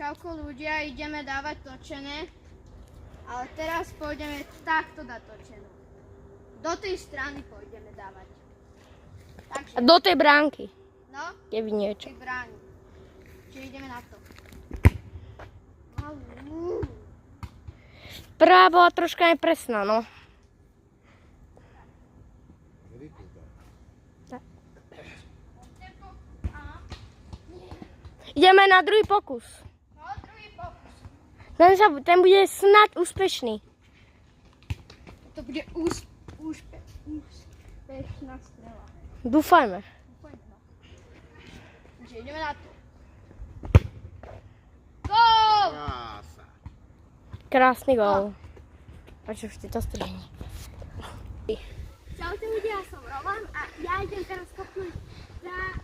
Čauko ľudia, ideme dávať točené, ale teraz pôjdeme takto dať točenú. Do tej strany pôjdeme dávať. Takže, A do tej bránky, no, keby niečo. tej bráni. Čiže ideme na to. Prvá bola troška nepresná, no. Ideme na druhý pokus. No, druhý pokus. Ten bude snad úspešný. To bude úspešná strela. Dúfajme. Takže ideme na to. Gól! Krása. Krásny gól. A čo vždy to strihne. Čaute ľudia, som Roman a ja idem teraz kopnúť za